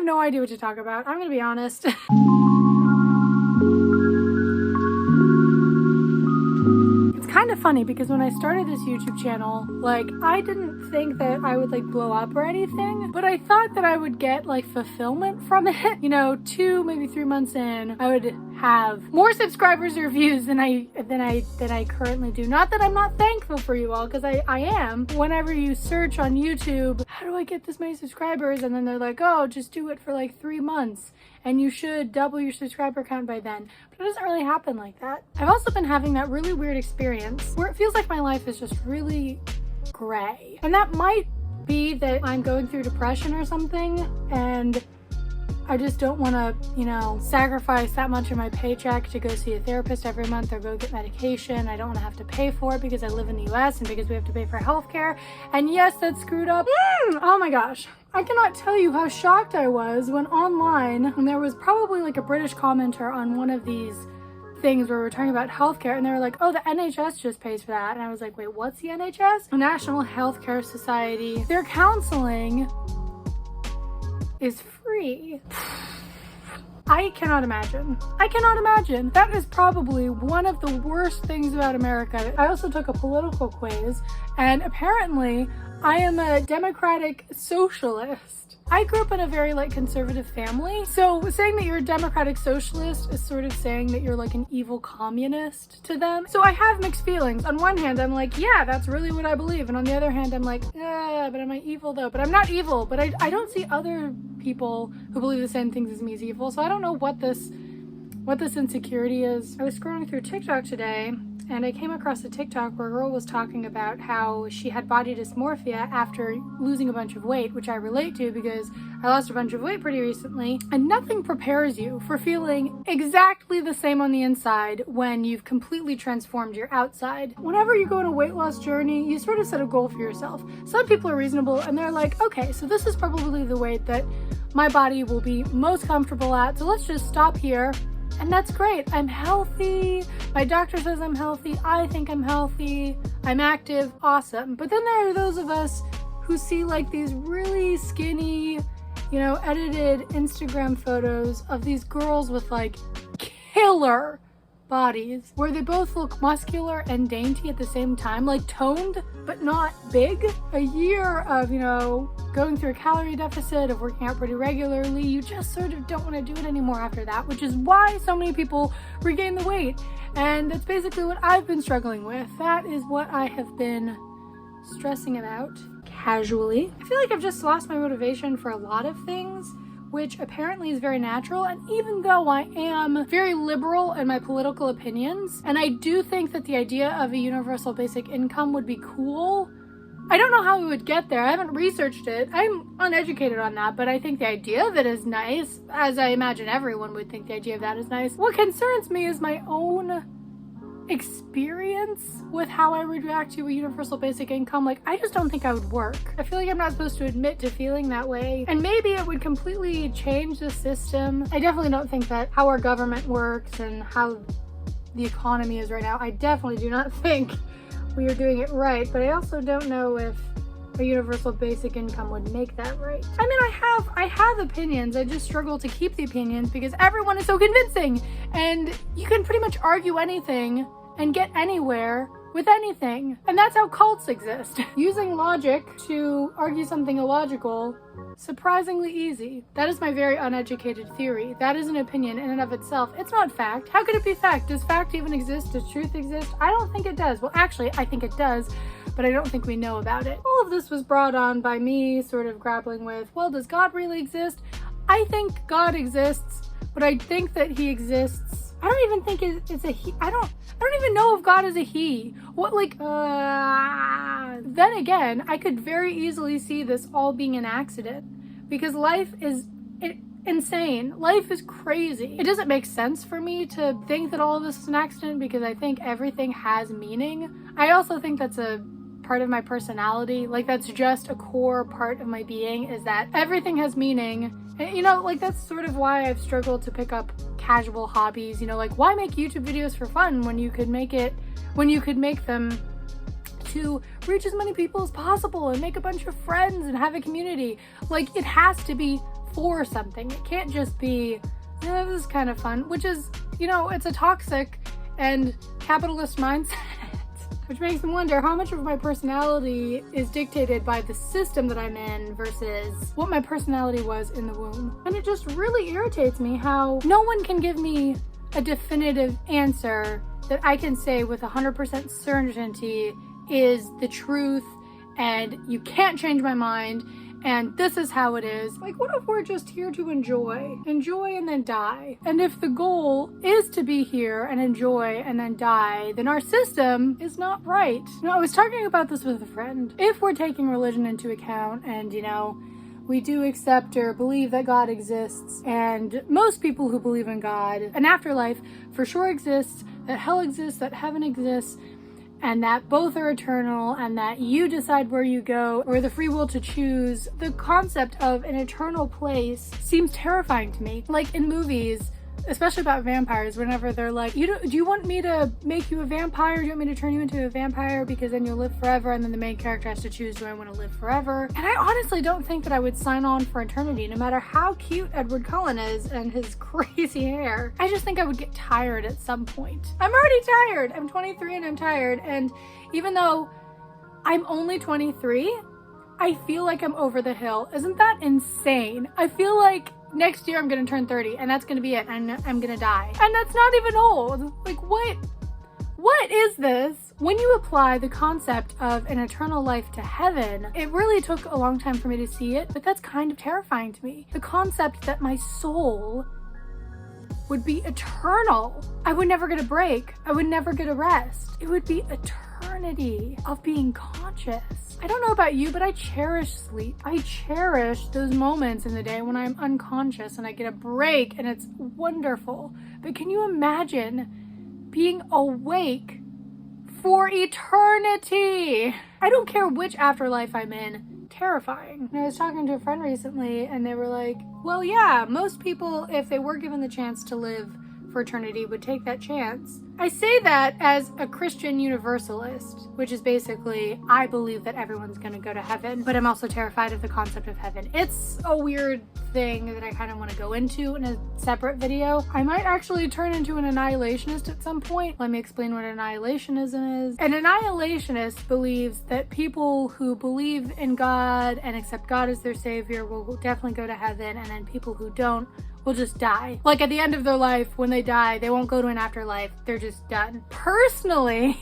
have no idea what to talk about. I'm gonna be honest. Kind of funny because when I started this YouTube channel, like, I didn't think that I would like blow up or anything, but I thought that I would get like fulfillment from it. You know, 2, maybe 3 months in, I would have more subscribers or views than I currently do. Not that I'm not thankful for you all, because I am. Whenever you search on YouTube, how do I get this many subscribers? And then they're like, oh, just do it for like 3 months and you should double your subscriber count by then. But it doesn't really happen like that. I've also been having that really weird experience where it feels like my life is just really gray. And that might be that I'm going through depression or something, and I just don't want to, you know, sacrifice that much of my paycheck to go see a therapist every month or go get medication. I don't want to have to pay for it because I live in the US and because we have to pay for healthcare. And yes, that's screwed up. Oh my gosh. I cannot tell you how shocked I was when online, and there was probably like a British commenter on one of these things where we're talking about healthcare, and they were like, oh, the NHS just pays for that. And I was like, wait, what's the NHS? The National Healthcare Society. Their counseling is free. I cannot imagine. I cannot imagine. That is probably one of the worst things about America. I also took a political quiz, and apparently I am a democratic socialist. I grew up in a very like conservative family, so saying that you're a democratic socialist is sort of saying that you're like an evil communist to them. So I have mixed feelings. On one hand, I'm like, yeah, that's really what I believe. And on the other hand, I'm like, yeah, but am I evil though? But I'm not evil, but I don't see other people who believe the same things as me as evil. So I don't know what this insecurity is. I was scrolling through TikTok today, and I came across a TikTok where a girl was talking about how she had body dysmorphia after losing a bunch of weight, which I relate to because I lost a bunch of weight pretty recently. And nothing prepares you for feeling exactly the same on the inside when you've completely transformed your outside. Whenever you go on a weight loss journey, you sort of set a goal for yourself. Some people are reasonable and they're like, okay, so this is probably the weight that my body will be most comfortable at, so let's just stop here. And that's great. I'm healthy. My doctor says I'm healthy. I think I'm healthy. I'm active. Awesome. But then there are those of us who see like these really skinny, you know, edited Instagram photos of these girls with like killer bodies where they both look muscular and dainty at the same time, like toned but not big. A year of, you know, going through a calorie deficit, of working out pretty regularly, you just sort of don't want to do it anymore after that, which is why so many people regain the weight. And that's basically what I've been struggling with. That is what I have been stressing about casually. I feel like I've just lost my motivation for a lot of things, which apparently is very natural. And even though I am very liberal in my political opinions, and I do think that the idea of a universal basic income would be cool, I don't know how we would get there. I haven't researched it. I'm uneducated on that, but I think the idea of it is nice, as I imagine everyone would think the idea of that is nice. What concerns me is my own experience with how I would react to a universal basic income. Like, I just don't think I would work. I feel like I'm not supposed to admit to feeling that way, and maybe it would completely change the system. I definitely don't think that how our government works and how the economy is right now, I definitely do not think we are doing it right, but I also don't know if a universal basic income would make that right. I mean, I have opinions. I just struggle to keep the opinions because everyone is so convincing, and you can pretty much argue anything and get anywhere with anything. And that's how cults exist. Using logic to argue something illogical, surprisingly easy. That is my very uneducated theory. That is an opinion in and of itself. It's not fact. How could it be fact? Does fact even exist? Does truth exist? I don't think it does. Well, actually, I think it does, but I don't think we know about it. All of this was brought on by me sort of grappling with, well, does God really exist? I think God exists, but I think that he exists. I don't even think it's a he. I don't even know if God is a he. What, like, then again, I could very easily see this all being an accident because life is insane. Life is crazy. It doesn't make sense for me to think that all of this is an accident because I think everything has meaning. I also think that's a part of my personality. Like, that's just a core part of my being, is that everything has meaning. And, you know, like, that's sort of why I've struggled to pick up casual hobbies. You know, like, why make YouTube videos for fun when you could make them to reach as many people as possible and make a bunch of friends and have a community? Like, it has to be for something. It can't just be, this is kind of fun, which is, it's a toxic and capitalist mindset. Which makes me wonder how much of my personality is dictated by the system that I'm in versus what my personality was in the womb. And it just really irritates me how no one can give me a definitive answer that I can say with 100% certainty is the truth and you can't change my mind and this is how it is. Like, what if we're just here to enjoy and then die? And if the goal is to be here and enjoy and then die, then our system is not right. I was talking about this with a friend. If we're taking religion into account and, we do accept or believe that God exists, and most people who believe in God, an afterlife for sure exists, that hell exists, that heaven exists, and that both are eternal, and that you decide where you go, or the free will to choose. The concept of an eternal place seems terrifying to me. Like in movies, especially about vampires, whenever they're like, do you want me to make you a vampire? Do you want me to turn you into a vampire because then you'll live forever? And then the main character has to choose, do I want to live forever? And I honestly don't think that I would sign on for eternity, no matter how cute Edward Cullen is and his crazy hair. I just think I would get tired at some point. I'm already tired. I'm 23 and I'm tired. And even though I'm only 23, I feel like I'm over the hill. Isn't that insane? I feel like next year I'm gonna turn 30 and that's gonna be it. I'm gonna die. And that's not even old. Like, what is this? When you apply the concept of an eternal life to heaven, it really took a long time for me to see it, but that's kind of terrifying to me. The concept that my soul would be eternal. I would never get a break. I would never get a rest. It would be eternity of being conscious. I don't know about you, but I cherish sleep. I cherish those moments in the day when I'm unconscious and I get a break and it's wonderful. But can you imagine being awake for eternity? I don't care which afterlife I'm in. Terrifying. And I was talking to a friend recently and they were like, well, yeah, most people, if they were given the chance to live for eternity, would take that chance. I say that as a Christian universalist, which is basically, I believe that everyone's gonna go to heaven, but I'm also terrified of the concept of heaven. It's a weird thing that I kind of want to go into in a separate video. I might actually turn into an annihilationist at some point. Let me explain what annihilationism is. An annihilationist believes that people who believe in God and accept God as their savior will definitely go to heaven, and then people who don't will just die. Like at the end of their life, when they die, they won't go to an afterlife. They're just done. Personally,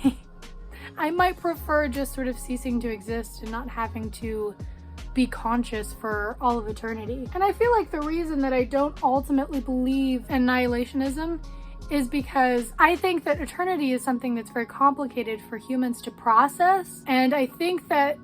I might prefer just sort of ceasing to exist and not having to be conscious for all of eternity. And I feel like the reason that I don't ultimately believe in annihilationism is because I think that eternity is something that's very complicated for humans to process. And I think that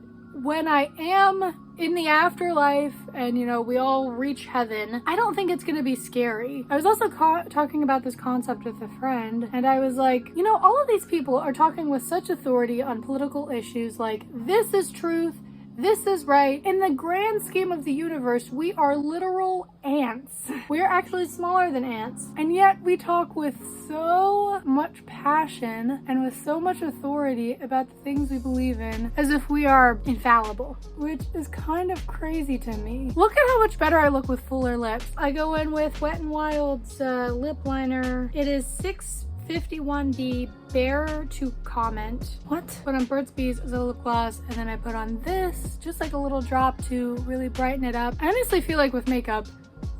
when I am in the afterlife and, we all reach heaven, I don't think it's gonna be scary. I was also talking about this concept with a friend, and I was like, all of these people are talking with such authority on political issues like, this is truth, this is right. In the grand scheme of the universe, we are literal ants. We are actually smaller than ants. And yet we talk with so much passion and with so much authority about the things we believe in as if we are infallible, which is kind of crazy to me. Look at how much better I look with fuller lips. I go in with Wet n Wild's lip liner. It is 651D Bear to Comment. Put on Burt's Bees as a lip gloss, and then I put on this, just like a little drop to really brighten it up. I honestly feel like with makeup,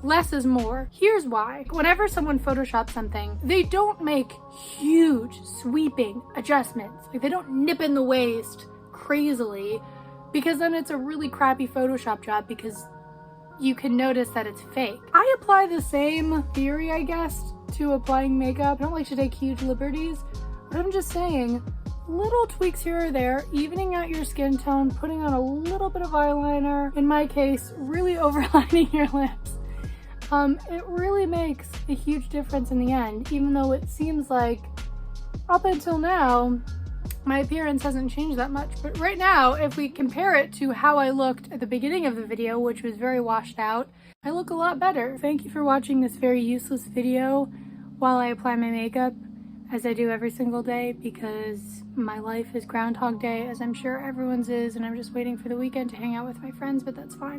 less is more. Here's why. Whenever someone photoshops something, they don't make huge sweeping adjustments. Like, they don't nip in the waist crazily, because then it's a really crappy Photoshop job because you can notice that it's fake. I apply the same theory, I guess, to applying makeup. I don't like to take huge liberties, but I'm just saying, little tweaks here or there, evening out your skin tone, putting on a little bit of eyeliner, in my case, really overlining your lips. It really makes a huge difference in the end, even though it seems like up until now, my appearance hasn't changed that much. But right now, if we compare it to how I looked at the beginning of the video, which was very washed out, I look a lot better. Thank you for watching this very useless video while I apply my makeup, as I do every single day, because my life is Groundhog Day, as I'm sure everyone's is, and I'm just waiting for the weekend to hang out with my friends, but that's fine.